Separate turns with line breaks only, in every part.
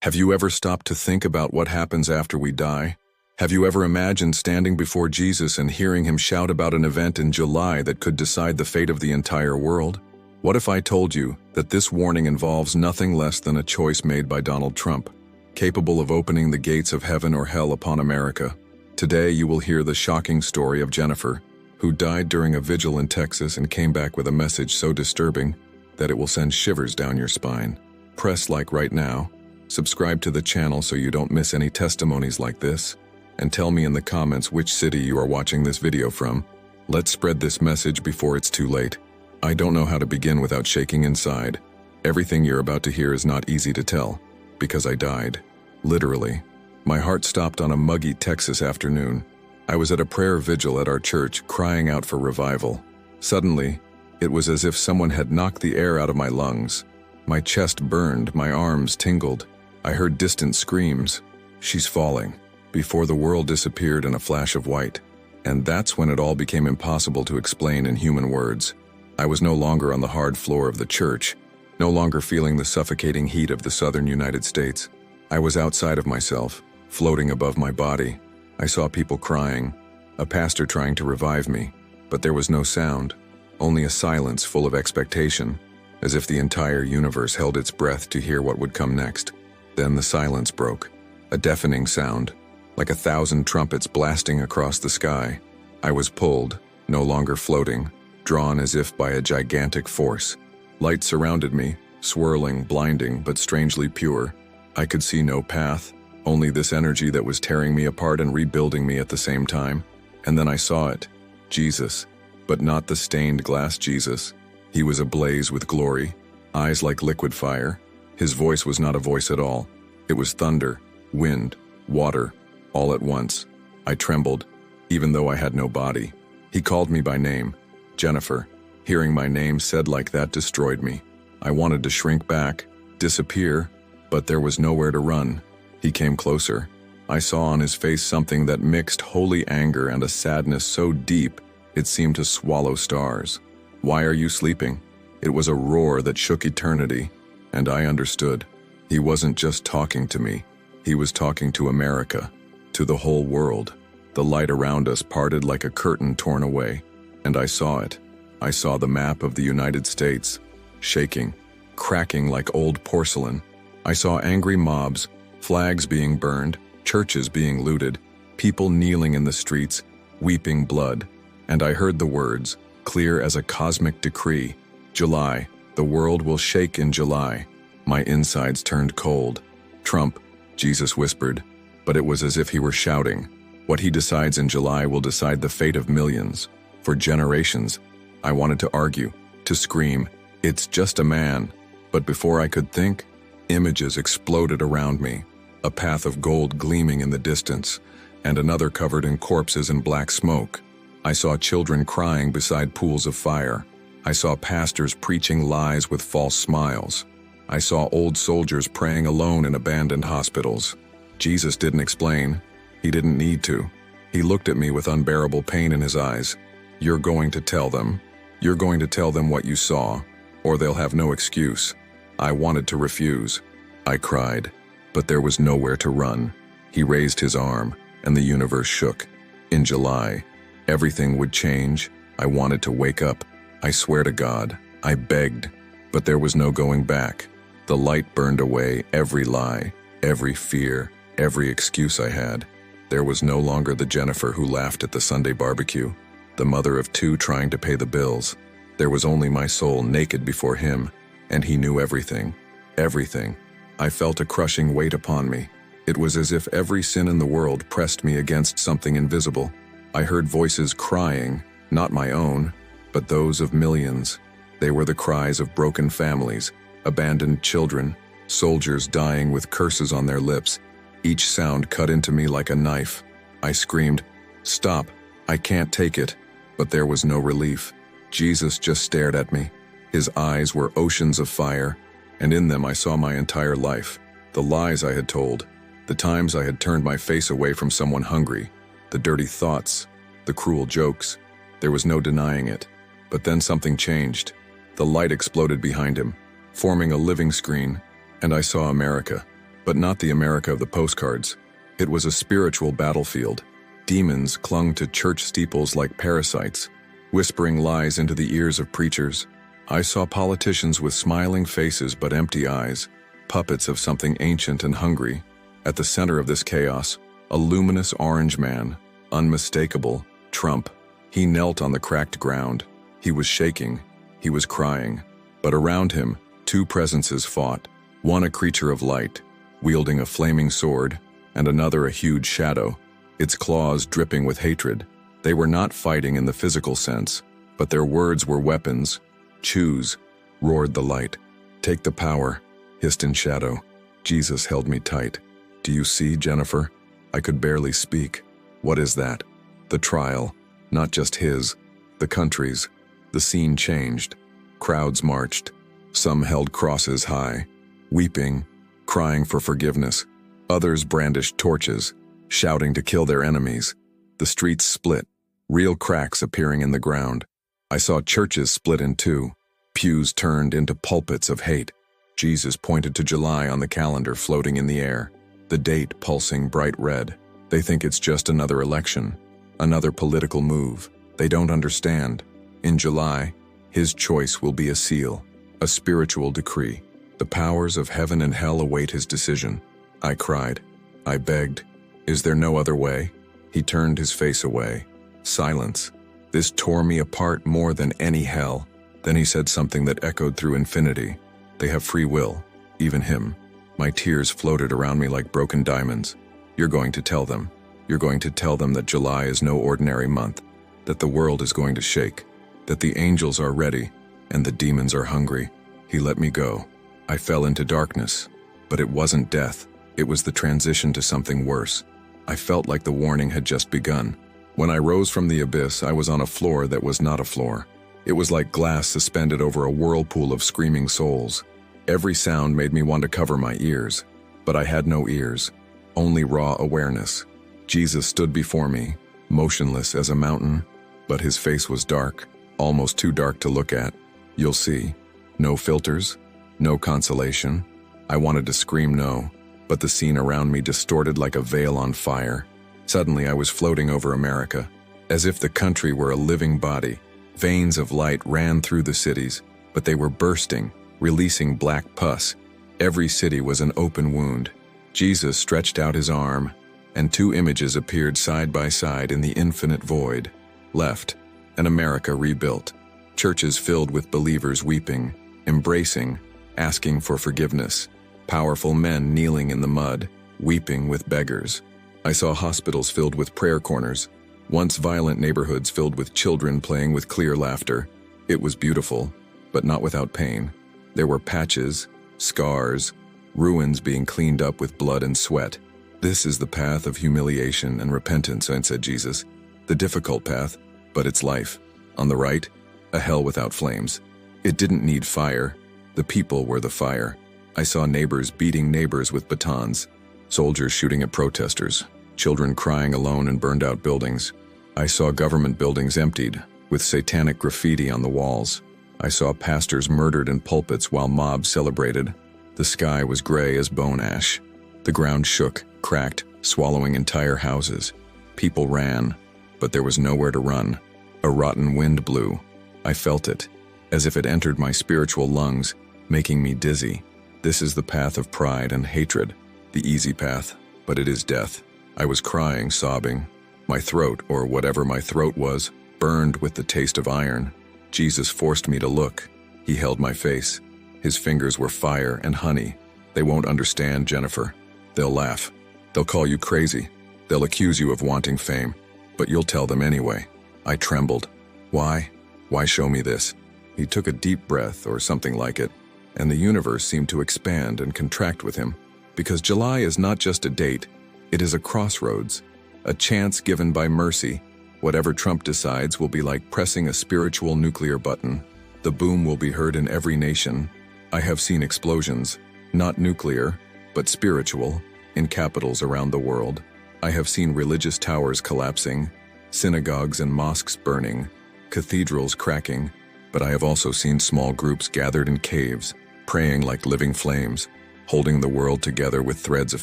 Have you ever stopped to think about what happens after we die? Have you ever imagined standing before Jesus and hearing him shout about an event in July that could decide the fate of the entire world? What if I told you that this warning involves nothing less than a choice made by Donald Trump, capable of opening the gates of heaven or hell upon America? Today you will hear the shocking story of Jennifer, who died during a vigil in Texas and came back with a message so disturbing that it will send shivers down your spine. Press like right now, subscribe to the channel so you don't miss any testimonies like this, and tell me in the comments which city you are watching this video from. Let's spread this message before it's too late. I don't know how to begin without shaking inside. Everything you're about to hear is not easy to tell, because I died. Literally. My heart stopped on a muggy Texas afternoon. I was at a prayer vigil at our church, crying out for revival. Suddenly, it was as if someone had knocked the air out of my lungs. My chest burned, my arms tingled. I heard distant screams. "She's falling," before the world disappeared in a flash of white. And that's when it all became impossible to explain in human words. I was no longer on the hard floor of the church, no longer feeling the suffocating heat of the southern United States. I was outside of myself, floating above my body. I saw people crying, a pastor trying to revive me, but there was no sound, only a silence full of expectation, as if the entire universe held its breath to hear what would come next. Then the silence broke, a deafening sound, like 1,000 trumpets blasting across the sky. I was pulled, no longer floating, drawn as if by a gigantic force. Light surrounded me, swirling, blinding, but strangely pure. I could see no path, only this energy that was tearing me apart and rebuilding me at the same time. And then I saw it, Jesus, but not the stained glass Jesus. He was ablaze with glory, eyes like liquid fire. His voice was not a voice at all. It was thunder, wind, water, all at once. I trembled, even though I had no body. He called me by name, Jennifer. Hearing my name said like that destroyed me. I wanted to shrink back, disappear, but there was nowhere to run. He came closer. I saw on his face something that mixed holy anger and a sadness so deep it seemed to swallow stars. "Why are you sleeping?" It was a roar that shook eternity, and I understood. He wasn't just talking to me. He was talking to America, to the whole world. The light around us parted like a curtain torn away, and I saw it. I saw the map of the United States, shaking, cracking like old porcelain. I saw angry mobs, flags being burned, churches being looted, people kneeling in the streets, weeping blood. And I heard the words, clear as a cosmic decree, "July, the world will shake in July." My insides turned cold. "Trump," Jesus whispered, but it was as if he were shouting. "What he decides in July will decide the fate of millions, for generations." I wanted to argue, to scream, "It's just a man." But before I could think, images exploded around me, a path of gold gleaming in the distance, and another covered in corpses and black smoke. I saw children crying beside pools of fire. I saw pastors preaching lies with false smiles. I saw old soldiers praying alone in abandoned hospitals. Jesus didn't explain. He didn't need to. He looked at me with unbearable pain in his eyes. "You're going to tell them. You're going to tell them what you saw, or they'll have no excuse." I wanted to refuse. I cried, but there was nowhere to run. He raised his arm, and the universe shook. In July, everything would change. I wanted to wake up. I swear to God, I begged, but there was no going back. The light burned away every lie, every fear, every excuse I had. There was no longer the Jennifer who laughed at the Sunday barbecue, the mother of 2 trying to pay the bills. There was only my soul naked before him, and he knew everything, everything. I felt a crushing weight upon me. It was as if every sin in the world pressed me against something invisible. I heard voices crying, not my own, but those of millions. They were the cries of broken families, abandoned children, soldiers dying with curses on their lips. Each sound cut into me like a knife. I screamed, "Stop, I can't take it." But there was no relief. Jesus just stared at me. His eyes were oceans of fire, and in them I saw my entire life. The lies I had told, the times I had turned my face away from someone hungry, the dirty thoughts, the cruel jokes. There was no denying it. But then something changed. The light exploded behind him, forming a living screen, and I saw America. but not the America of the postcards. It was a spiritual battlefield. Demons clung to church steeples like parasites, whispering lies into the ears of preachers. I saw politicians with smiling faces but empty eyes, puppets of something ancient and hungry. At the center of this chaos, a luminous orange man, unmistakable, Trump. He knelt on the cracked ground. He was shaking. He was crying. But around him, two presences fought, one a creature of light, wielding a flaming sword, and another a huge shadow, its claws dripping with hatred. They were not fighting in the physical sense, but their words were weapons. "Choose," roared the light. "Take the power," hissed in shadow. Jesus held me tight. "Do you see, Jennifer?" I could barely speak. "What is that?" The trial, not just his, the country's. The scene changed. Crowds marched. Some held crosses high, weeping, crying for forgiveness. Others brandished torches, shouting to kill their enemies. The streets split, real cracks appearing in the ground. I saw churches split in two, pews turned into pulpits of hate. Jesus pointed to July on the calendar floating in the air, the date pulsing bright red. They think it's just another election, another political move. They don't understand. In July, his choice will be a seal, a spiritual decree. The powers of heaven and hell await his decision. I cried. I begged. Is there no other way? He turned his face away. Silence. This tore me apart more than any hell. Then he said something that echoed through infinity. They have free will, even him. My tears floated around me like broken diamonds. You're going to tell them. You're going to tell them that July is no ordinary month, that the world is going to shake, that the angels are ready and the demons are hungry. He let me go. I fell into darkness, but it wasn't death. It was the transition to something worse. I felt like the warning had just begun. When I rose from the abyss, I was on a floor that was not a floor. It was like glass suspended over a whirlpool of screaming souls. Every sound made me want to cover my ears, but I had no ears, only raw awareness. Jesus stood before me, motionless as a mountain, but his face was dark, almost too dark to look at. You'll see. No filters, no consolation. I wanted to scream no, but the scene around me distorted like a veil on fire. Suddenly I was floating over America, as if the country were a living body. Veins of light ran through the cities, but they were bursting, releasing black pus. Every city was an open wound. Jesus stretched out his arm, and two images appeared side by side in the infinite void. Left, an America rebuilt. Churches filled with believers weeping, embracing, asking for forgiveness. Powerful men kneeling in the mud, weeping with beggars. I saw hospitals filled with prayer corners, once violent neighborhoods filled with children playing with clear laughter. It was beautiful, but not without pain. There were patches, scars, ruins being cleaned up with blood and sweat. This is the path of humiliation and repentance, said Jesus. The difficult path, but it's life. On the right, a hell without flames. It didn't need fire. The people were the fire. I saw neighbors beating neighbors with batons, soldiers shooting at protesters, children crying alone in burned-out buildings. I saw government buildings emptied, with satanic graffiti on the walls. I saw pastors murdered in pulpits while mobs celebrated. The sky was gray as bone ash. The ground shook, cracked, swallowing entire houses. People ran, but there was nowhere to run. A rotten wind blew. I felt it, as if it entered my spiritual lungs, making me dizzy. This is the path of pride and hatred, the easy path, but it is death. I was crying, sobbing. My throat, or whatever my throat was, burned with the taste of iron. Jesus forced me to look. He held my face. His fingers were fire and honey. They won't understand, Jennifer. They'll laugh. They'll call you crazy. They'll accuse you of wanting fame. But you'll tell them anyway. I trembled. Why? Why show me this? He took a deep breath, or something like it, and the universe seemed to expand and contract with him. Because July is not just a date, it is a crossroads, a chance given by mercy. Whatever Trump decides will be like pressing a spiritual nuclear button. The boom will be heard in every nation. I have seen explosions, not nuclear, but spiritual, in capitals around the world. I have seen religious towers collapsing, synagogues and mosques burning, cathedrals cracking, but I have also seen small groups gathered in caves, praying like living flames. holding the world together with threads of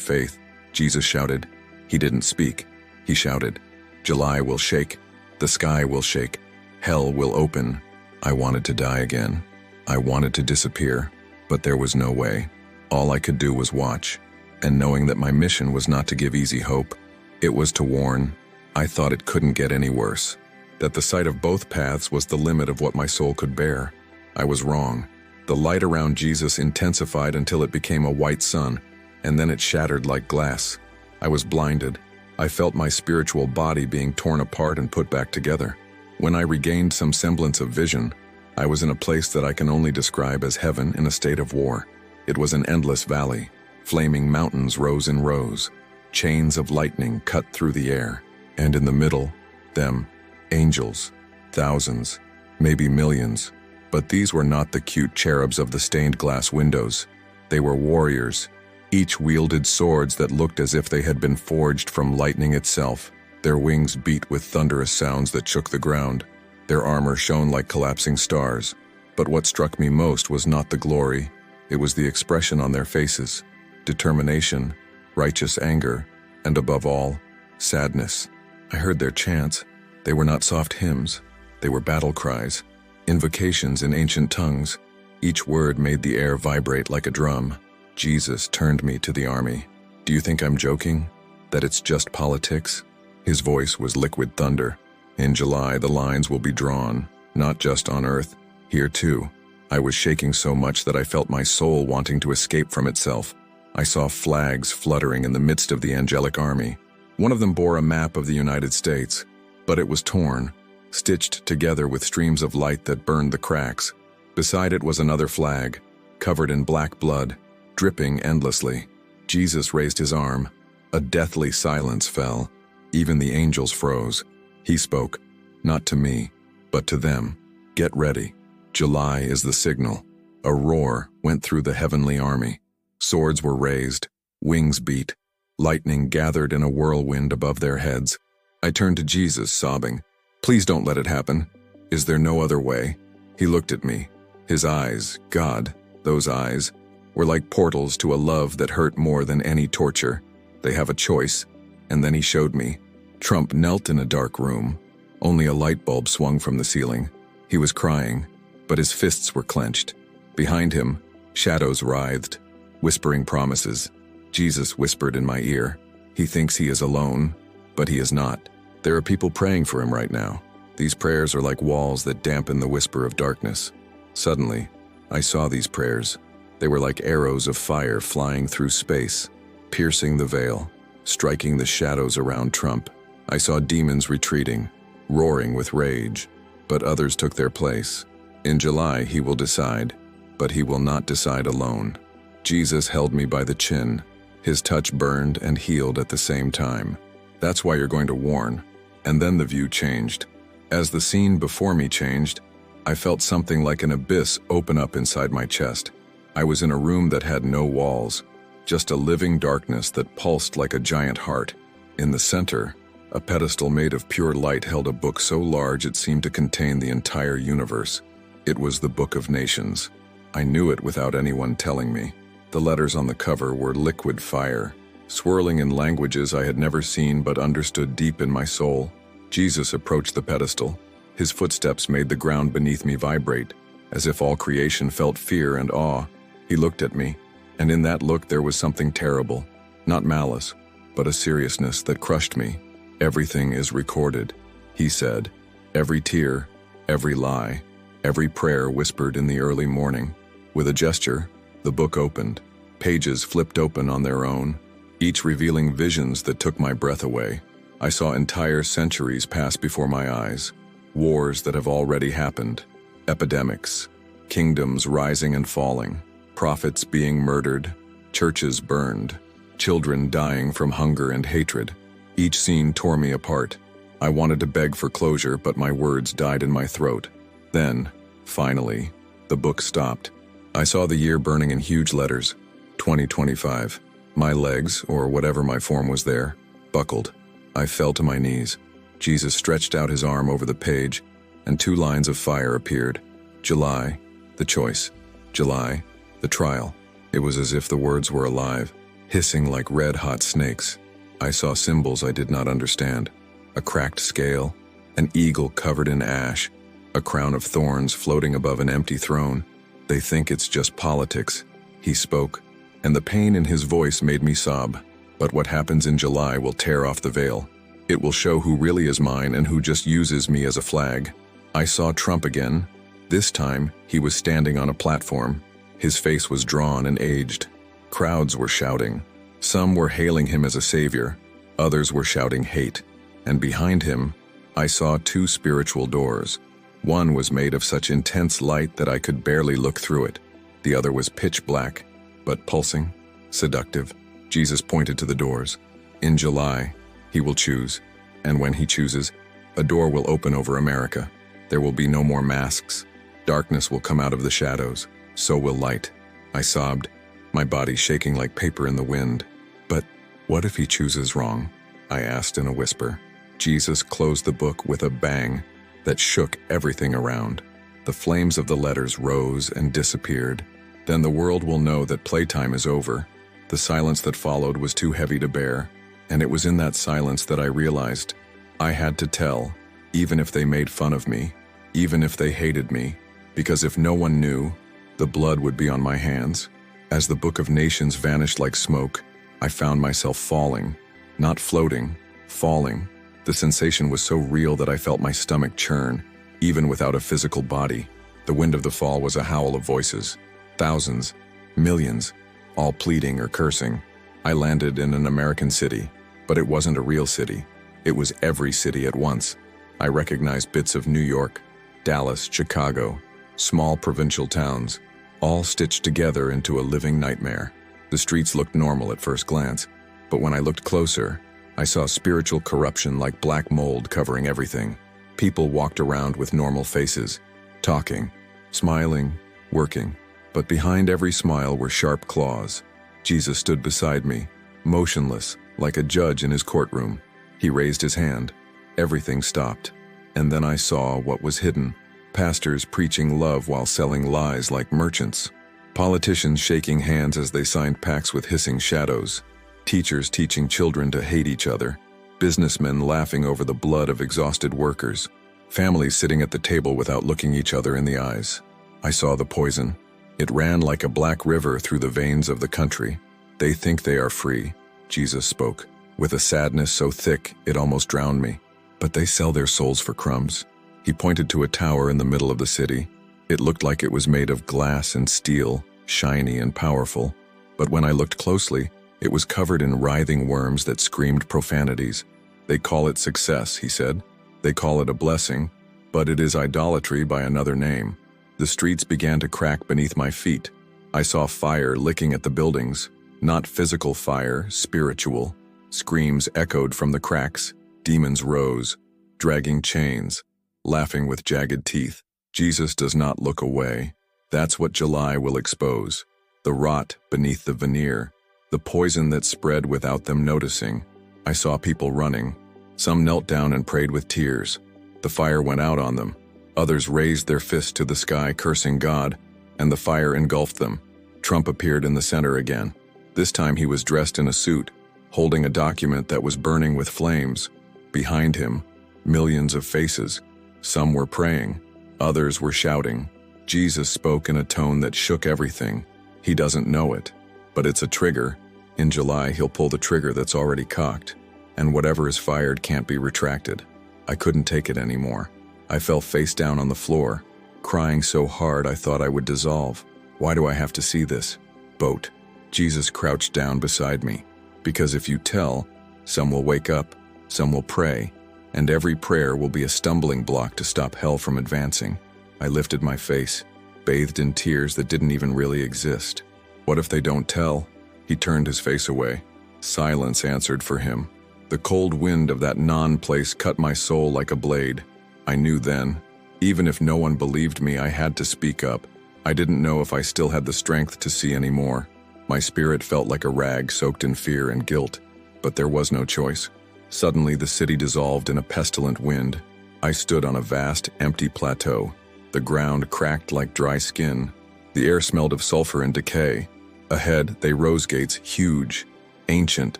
faith. Jesus shouted. He didn't speak. He shouted. July will shake. The sky will shake. Hell will open. I wanted to die again. I wanted to disappear, but there was no way. All I could do was watch, and knowing that my mission was not to give easy hope, it was to warn. I thought it couldn't get any worse, that the sight of both paths was the limit of what my soul could bear. I was wrong. The light around Jesus intensified until it became a white sun, and then it shattered like glass. I was blinded. I felt my spiritual body being torn apart and put back together. When I regained some semblance of vision, I was in a place that I can only describe as heaven in a state of war. It was an endless valley. Flaming mountains rose in rows. Chains of lightning cut through the air. And in the middle, them, angels, thousands, maybe millions. But these were not the cute cherubs of the stained glass windows. They were warriors. Each wielded swords that looked as if they had been forged from lightning itself. Their wings beat with thunderous sounds that shook the ground. Their armor shone like collapsing stars. But what struck me most was not the glory. It was the expression on their faces. Determination, righteous anger, and above all, sadness. I heard their chants. They were not soft hymns. They were battle cries, invocations in ancient tongues. Each word made the air vibrate like a drum. Jesus turned me to the army. Do you think I'm joking? That it's just politics? His voice was liquid thunder. In July, the lines will be drawn, not just on earth, here too. I was shaking so much that I felt my soul wanting to escape from itself. I saw flags fluttering in the midst of the angelic army. One of them bore a map of the United States, but it was torn, stitched together with streams of light that burned the cracks. Beside it was another flag, covered in black blood, dripping endlessly. Jesus raised his arm. A deathly silence fell. Even the angels froze. He spoke, not to me, but to them. Get ready. July is the signal. A roar went through the heavenly army. Swords were raised, wings beat. Lightning gathered in a whirlwind above their heads. I turned to Jesus, sobbing. Please don't let it happen. Is there no other way? He looked at me. His eyes, God, those eyes, were like portals to a love that hurt more than any torture. They have a choice. And then he showed me. Trump knelt in a dark room. Only a light bulb swung from the ceiling. He was crying, but his fists were clenched. Behind him, shadows writhed, whispering promises. Jesus whispered in my ear. He thinks he is alone, but he is not. There are people praying for him right now. These prayers are like walls that dampen the whisper of darkness. Suddenly, I saw these prayers. They were like arrows of fire flying through space, piercing the veil, striking the shadows around Trump. I saw demons retreating, roaring with rage, but others took their place. In July, he will decide, but he will not decide alone. Jesus held me by the chin. His touch burned and healed at the same time. That's why you're going to warn. And then the view changed. As the scene before me changed, I felt something like an abyss open up inside my chest. I was in a room that had no walls, just a living darkness that pulsed like a giant heart. In the center, a pedestal made of pure light held a book so large it seemed to contain the entire universe. It was the Book of Nations. I knew it without anyone telling me. The letters on the cover were liquid fire, swirling in languages I had never seen but understood deep in my soul. Jesus approached the pedestal. His footsteps made the ground beneath me vibrate, as if all creation felt fear and awe. He looked at me, and in that look there was something terrible, not malice, but a seriousness that crushed me. Everything is recorded, he said. Every tear, every lie, every prayer whispered in the early morning. With a gesture, the book opened. Pages flipped open on their own, each revealing visions that took my breath away. I saw entire centuries pass before my eyes, wars that have already happened, epidemics, kingdoms rising and falling, prophets being murdered, churches burned, children dying from hunger and hatred. Each scene tore me apart. I wanted to beg for closure, but my words died in my throat. Then, finally, the book stopped. I saw the year burning in huge letters, 2025. My legs, or whatever my form was there, buckled. I fell to my knees. Jesus stretched out his arm over the page, and 2 lines of fire appeared. July, the choice. July, the trial. It was as if the words were alive, hissing like red-hot snakes. I saw symbols I did not understand. A cracked scale, an eagle covered in ash, a crown of thorns floating above an empty throne. They think it's just politics, he spoke, and the pain in his voice made me sob. But what happens in July will tear off the veil. It will show who really is mine and who just uses me as a flag. I saw Trump again. This time, he was standing on a platform. His face was drawn and aged. Crowds were shouting. Some were hailing him as a savior. Others were shouting hate. And behind him, I saw two spiritual doors. One was made of such intense light that I could barely look through it. The other was pitch black, but pulsing, seductive. Jesus pointed to the doors. In July, he will choose, and when he chooses, a door will open over America. There will be no more masks. Darkness will come out of the shadows. So will light. I sobbed, my body shaking like paper in the wind. But what if he chooses wrong? I asked in a whisper. Jesus closed the book with a bang that shook everything around. The flames of the letters rose and disappeared. Then the world will know that playtime is over. The silence that followed was too heavy to bear, and it was in that silence that I realized I had to tell, even if they made fun of me, even if they hated me, because if no one knew, the blood would be on my hands. As the Book of Nations vanished like smoke, I found myself falling, not floating, falling. The sensation was so real that I felt my stomach churn, even without a physical body. The wind of the fall was a howl of voices. Thousands, millions, all pleading or cursing. I landed in an American city, but it wasn't a real city. It was every city at once. I recognized bits of New York, Dallas, Chicago, small provincial towns, all stitched together into a living nightmare. The streets looked normal at first glance, but when I looked closer, I saw spiritual corruption like black mold covering everything. People walked around with normal faces, talking, smiling, working. But behind every smile were sharp claws. Jesus stood beside me, motionless, like a judge in his courtroom. He raised his hand. Everything stopped. And then I saw what was hidden. Pastors preaching love while selling lies like merchants. Politicians shaking hands as they signed pacts with hissing shadows. Teachers teaching children to hate each other. Businessmen laughing over the blood of exhausted workers. Families sitting at the table without looking each other in the eyes. I saw the poison. It ran like a black river through the veins of the country. They think they are free, Jesus spoke, with a sadness so thick it almost drowned me. But they sell their souls for crumbs. He pointed to a tower in the middle of the city. It looked like it was made of glass and steel, shiny and powerful. But when I looked closely, it was covered in writhing worms that screamed profanities. They call it success, he said. They call it a blessing, but it is idolatry by another name. The streets began to crack beneath my feet. I saw fire licking at the buildings. Not physical fire, spiritual. Screams echoed from the cracks. Demons rose, dragging chains, laughing with jagged teeth. Jesus does not look away. That's what July will expose. The rot beneath the veneer. The poison that spread without them noticing. I saw people running. Some knelt down and prayed with tears. The fire went out on them. Others raised their fists to the sky, cursing God, and the fire engulfed them. Trump appeared in the center again. This time he was dressed in a suit, holding a document that was burning with flames. Behind him, millions of faces. Some were praying. Others were shouting. Jesus spoke in a tone that shook everything. He doesn't know it, but it's a trigger. In July, he'll pull the trigger that's already cocked, and whatever is fired can't be retracted. I couldn't take it anymore. I fell face down on the floor, crying so hard I thought I would dissolve. Why do I have to see this? Boat. Jesus crouched down beside me. Because if you tell, some will wake up, some will pray, and every prayer will be a stumbling block to stop hell from advancing. I lifted my face, bathed in tears that didn't even really exist. What if they don't tell? He turned his face away. Silence answered for him. The cold wind of that non-place cut my soul like a blade. I knew then, even if no one believed me, I had to speak up. I didn't know if I still had the strength to see anymore. My spirit felt like a rag soaked in fear and guilt, but there was no choice. Suddenly, the city dissolved in a pestilent wind. I stood on a vast, empty plateau. The ground cracked like dry skin. The air smelled of sulfur and decay. Ahead, they rose gates, huge, ancient,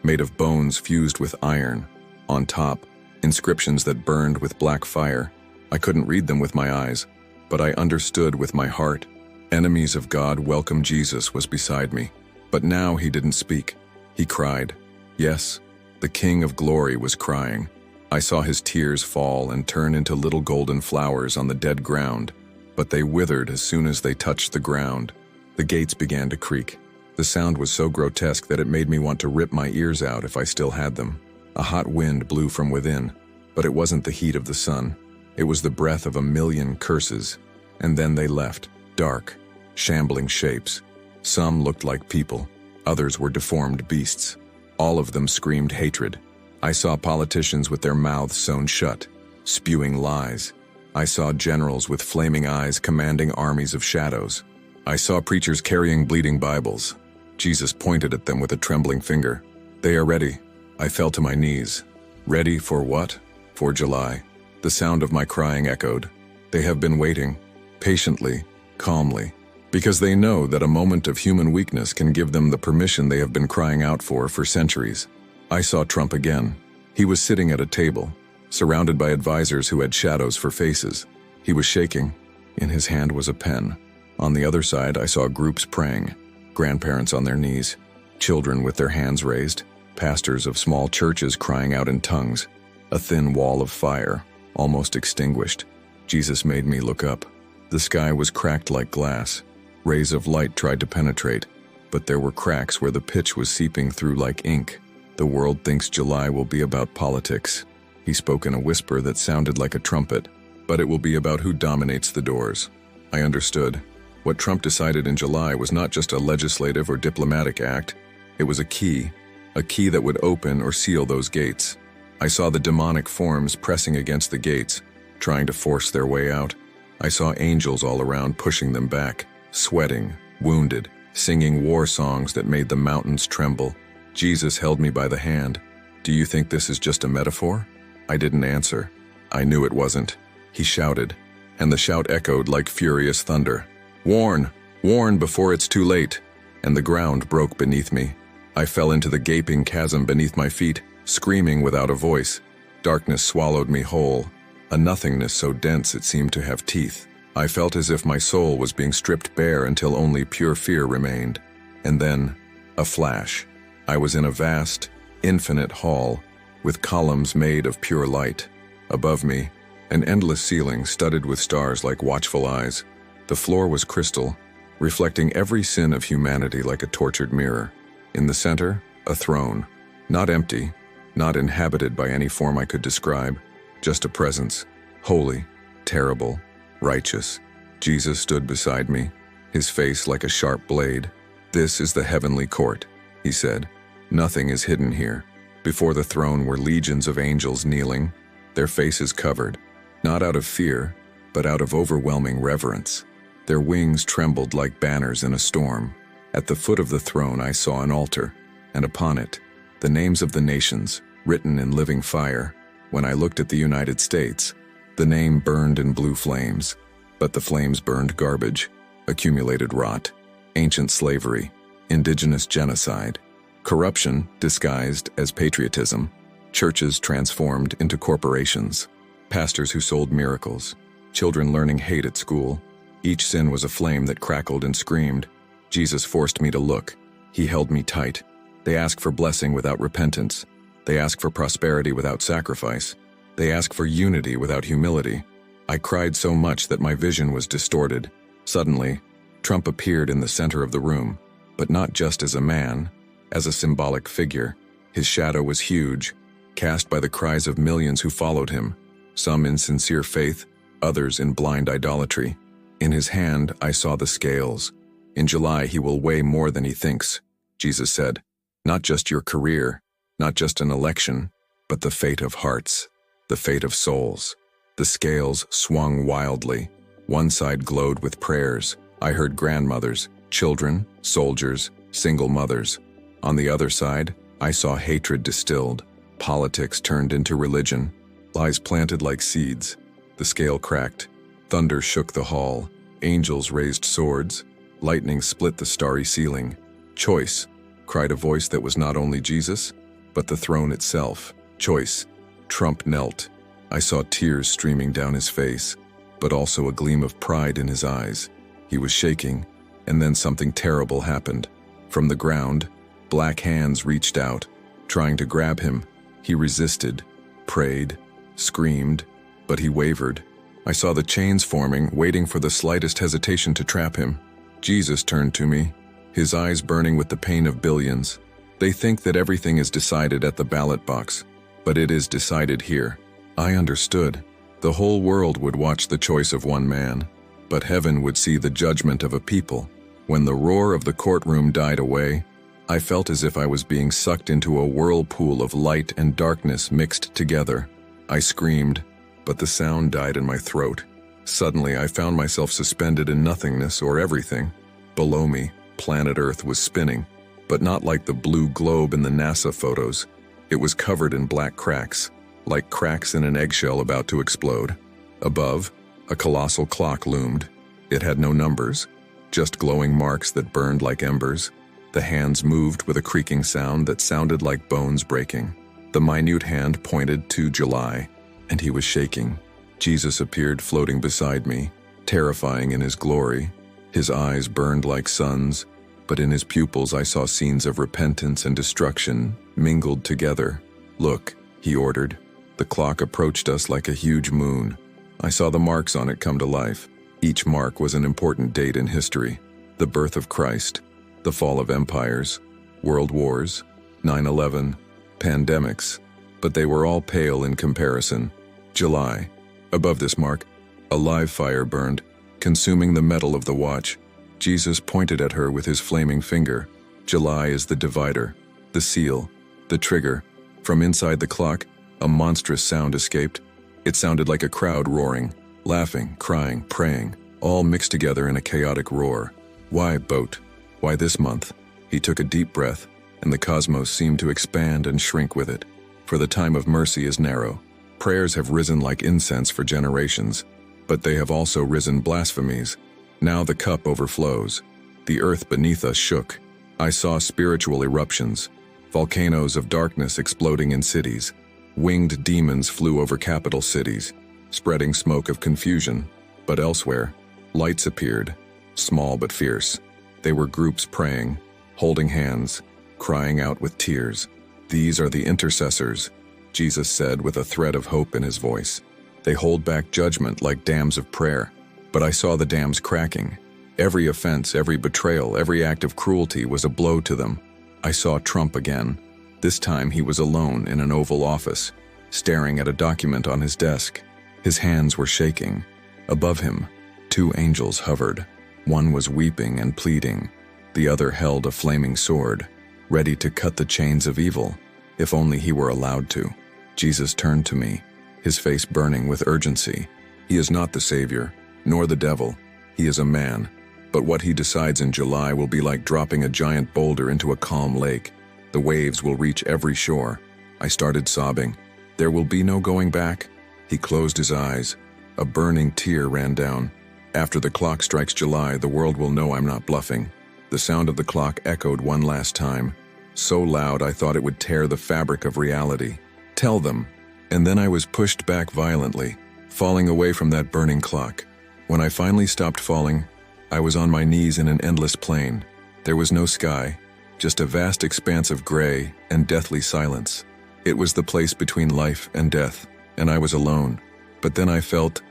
made of bones fused with iron. On top, inscriptions that burned with black fire. I couldn't read them with my eyes, but I understood with my heart. Enemies of God, welcome. Jesus was beside me. But now he didn't speak. He cried. Yes, the King of Glory was crying. I saw his tears fall and turn into little golden flowers on the dead ground, but they withered as soon as they touched the ground. The gates began to creak. The sound was so grotesque that it made me want to rip my ears out if I still had them. A hot wind blew from within, but it wasn't the heat of the sun. It was the breath of a million curses. And then they left, dark, shambling shapes. Some looked like people, others were deformed beasts. All of them screamed hatred. I saw politicians with their mouths sewn shut, spewing lies. I saw generals with flaming eyes commanding armies of shadows. I saw preachers carrying bleeding Bibles. Jesus pointed at them with a trembling finger. They are ready. I fell to my knees. Ready for what? For July. The sound of my crying echoed. They have been waiting, patiently, calmly, because they know that a moment of human weakness can give them the permission they have been crying out for centuries. I saw Trump again. He was sitting at a table, surrounded by advisors who had shadows for faces. He was shaking. In his hand was a pen. On the other side, I saw groups praying, grandparents on their knees, children with their hands raised, pastors of small churches crying out in tongues, a thin wall of fire, almost extinguished. Jesus made me look up. The sky was cracked like glass. Rays of light tried to penetrate, but there were cracks where the pitch was seeping through like ink. The world thinks July will be about politics. He spoke in a whisper that sounded like a trumpet, but it will be about who dominates the doors. I understood. What Trump decided in July was not just a legislative or diplomatic act. It was a key that would open or seal those gates. I saw the demonic forms pressing against the gates, trying to force their way out. I saw angels all around pushing them back, sweating, wounded, singing war songs that made the mountains tremble. Jesus held me by the hand. Do you think this is just a metaphor? I didn't answer. I knew it wasn't. He shouted, and the shout echoed like furious thunder. Warn! Warn before it's too late! And the ground broke beneath me. I fell into the gaping chasm beneath my feet, screaming without a voice. Darkness swallowed me whole, a nothingness so dense it seemed to have teeth. I felt as if my soul was being stripped bare until only pure fear remained. And then, a flash. I was in a vast, infinite hall, with columns made of pure light. Above me, an endless ceiling studded with stars like watchful eyes. The floor was crystal, reflecting every sin of humanity like a tortured mirror. In the center, a throne, not empty, not inhabited by any form I could describe, just a presence, holy, terrible, righteous. Jesus stood beside me, his face like a sharp blade. This is the heavenly court, he said. Nothing is hidden here. Before the throne were legions of angels kneeling, their faces covered, not out of fear, but out of overwhelming reverence. Their wings trembled like banners in a storm. At the foot of the throne I saw an altar, and upon it, the names of the nations, written in living fire. When I looked at the United States, the name burned in blue flames, but the flames burned garbage, accumulated rot, ancient slavery, indigenous genocide, corruption disguised as patriotism, churches transformed into corporations, pastors who sold miracles, children learning hate at school. Each sin was a flame that crackled and screamed. Jesus forced me to look. He held me tight. They ask for blessing without repentance. They ask for prosperity without sacrifice. They ask for unity without humility. I cried so much that my vision was distorted. Suddenly, Trump appeared in the center of the room, but not just as a man, as a symbolic figure. His shadow was huge, cast by the cries of millions who followed him, some in sincere faith, others in blind idolatry. In his hand, I saw the scales. In July, he will weigh more than he thinks, Jesus said. Not just your career, not just an election, but the fate of hearts, the fate of souls. The scales swung wildly. One side glowed with prayers. I heard grandmothers, children, soldiers, single mothers. On the other side, I saw hatred distilled, politics turned into religion, lies planted like seeds. The scale cracked. Thunder shook the hall. Angels raised swords. Lightning split the starry ceiling. "Choice," cried a voice that was not only Jesus, but the throne itself. "Choice." Trump knelt. I saw tears streaming down his face, but also a gleam of pride in his eyes. He was shaking, and then something terrible happened. From the ground, black hands reached out, trying to grab him. He resisted, prayed, screamed, but he wavered. I saw the chains forming, waiting for the slightest hesitation to trap him. Jesus turned to me, his eyes burning with the pain of billions. They think that everything is decided at the ballot box, but it is decided here. I understood. The whole world would watch the choice of one man, but heaven would see the judgment of a people. When the roar of the courtroom died away, I felt as if I was being sucked into a whirlpool of light and darkness mixed together. I screamed, but the sound died in my throat. Suddenly, I found myself suspended in nothingness or everything. Below me, planet Earth was spinning, but not like the blue globe in the NASA photos. It was covered in black cracks, like cracks in an eggshell about to explode. Above, a colossal clock loomed. It had no numbers, just glowing marks that burned like embers. The hands moved with a creaking sound that sounded like bones breaking. The minute hand pointed to July, and he was shaking. Jesus appeared floating beside me, terrifying in his glory. His eyes burned like suns, but in his pupils I saw scenes of repentance and destruction mingled together. "Look," he ordered. The clock approached us like a huge moon. I saw the marks on it come to life. Each mark was an important date in history. The birth of Christ, the fall of empires, world wars, 9/11, pandemics, but they were all pale in comparison. July. Above this mark, a live fire burned, consuming the metal of the watch. Jesus pointed at her with his flaming finger. July is the divider, the seal, the trigger. From inside the clock, a monstrous sound escaped. It sounded like a crowd roaring, laughing, crying, praying, all mixed together in a chaotic roar. "Why, boat? Why this month?" He took a deep breath, and the cosmos seemed to expand and shrink with it. For the time of mercy is narrow. Prayers have risen like incense for generations, but they have also risen blasphemies. Now the cup overflows. The earth beneath us shook. I saw spiritual eruptions, volcanoes of darkness exploding in cities. Winged demons flew over capital cities, spreading smoke of confusion. But elsewhere, lights appeared, small but fierce. They were groups praying, holding hands, crying out with tears. "These are the intercessors," Jesus said with a thread of hope in his voice. "They hold back judgment like dams of prayer." But I saw the dams cracking. Every offense, every betrayal, every act of cruelty was a blow to them. I saw Trump again. This time he was alone in an Oval Office, staring at a document on his desk. His hands were shaking. Above him, two angels hovered. One was weeping and pleading. The other held a flaming sword, ready to cut the chains of evil, if only he were allowed to. Jesus turned to me, his face burning with urgency. He is not the Savior, nor the devil. He is a man. But what he decides in July will be like dropping a giant boulder into a calm lake. The waves will reach every shore. I started sobbing. There will be no going back. He closed his eyes. A burning tear ran down. After the clock strikes July, the world will know I'm not bluffing. The sound of the clock echoed one last time, so loud I thought it would tear the fabric of reality. "Tell them." And then I was pushed back violently, falling away from that burning clock. When I finally stopped falling, I was on my knees in an endless plain. There was no sky, just a vast expanse of gray and deathly silence. It was the place between life and death, and I was alone. But then I felt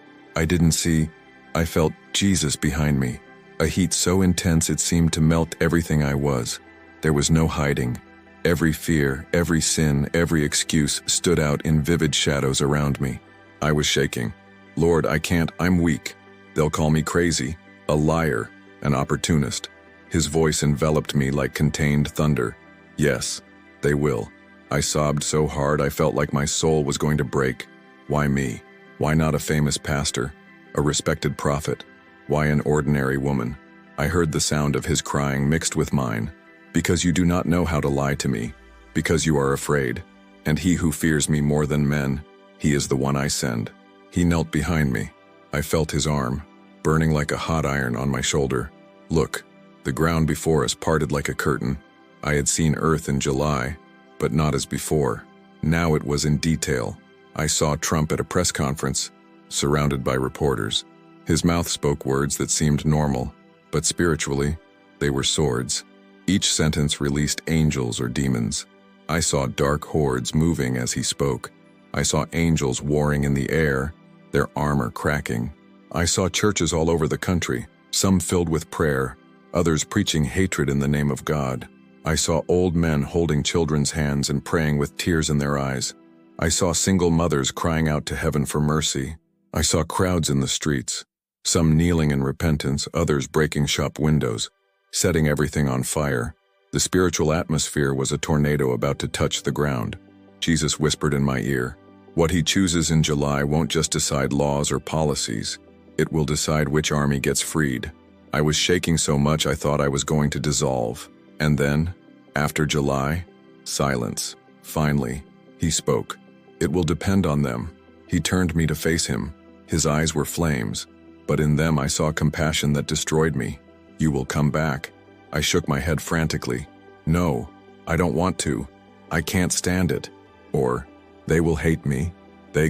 Jesus behind me, a heat so intense it seemed to melt everything I was. There was no hiding. Every fear, every sin, every excuse stood out in vivid shadows around me. I was shaking. "Lord, I can't, I'm weak. They'll call me crazy, a liar, an opportunist." His voice enveloped me like contained thunder. "Yes, they will." I sobbed so hard I felt like my soul was going to break. Why me? Why not a famous pastor, a respected prophet? Why an ordinary woman? I heard the sound of his crying mixed with mine. "Because you do not know how to lie to me, because you are afraid. And he who fears me more than men, he is the one I send." He knelt behind me. I felt his arm, burning like a hot iron on my shoulder. "Look," The ground before us parted like a curtain. I had seen Earth in July, but not as before. Now it was in detail. I saw Trump at a press conference, surrounded by reporters. His mouth spoke words that seemed normal, but spiritually, they were swords. Each sentence released angels or demons. I saw dark hordes moving as he spoke. I saw angels warring in the air, their armor cracking. I saw churches all over the country, some filled with prayer, others preaching hatred in the name of God. I saw old men holding children's hands and praying with tears in their eyes. I saw single mothers crying out to heaven for mercy. I saw crowds in the streets, some kneeling in repentance, others breaking shop windows, setting everything on fire. The spiritual atmosphere was a tornado about to touch the ground. Jesus whispered in my ear, "What he chooses in July won't just decide laws or policies. It will decide which army gets freed." I was shaking so much I thought I was going to dissolve. And then, after July, silence. Finally, he spoke. "It will depend on them." He turned me to face him. His eyes were flames, but in them I saw compassion that destroyed me. "You will come back." I shook my head frantically. "No, I don't want to. I can't stand it." Or, "They will hate me. They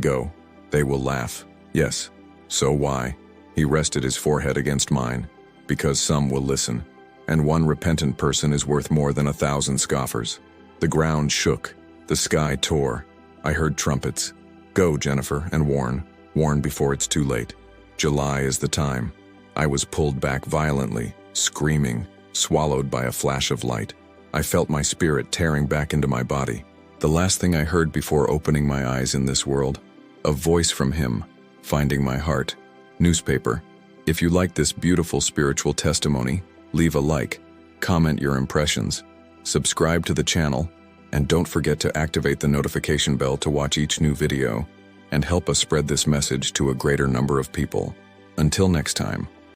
will laugh." "Yes, so why?" He rested his forehead against mine. "Because some will listen, and one repentant person is worth more than 1,000 scoffers." The ground shook. The sky tore. I heard trumpets. "Go, Jennifer, and warn. Warn before it's too late. July is the time." I was pulled back violently, screaming, swallowed by a flash of light. I felt my spirit tearing back into my body. The last thing I heard before opening my eyes in this world, a voice from him, finding my heart. Newspaper, if you like this beautiful spiritual testimony, leave a like, comment your impressions, subscribe to the channel, and don't forget to activate the notification bell to watch each new video, and help us spread this message to a greater number of people. Until next time.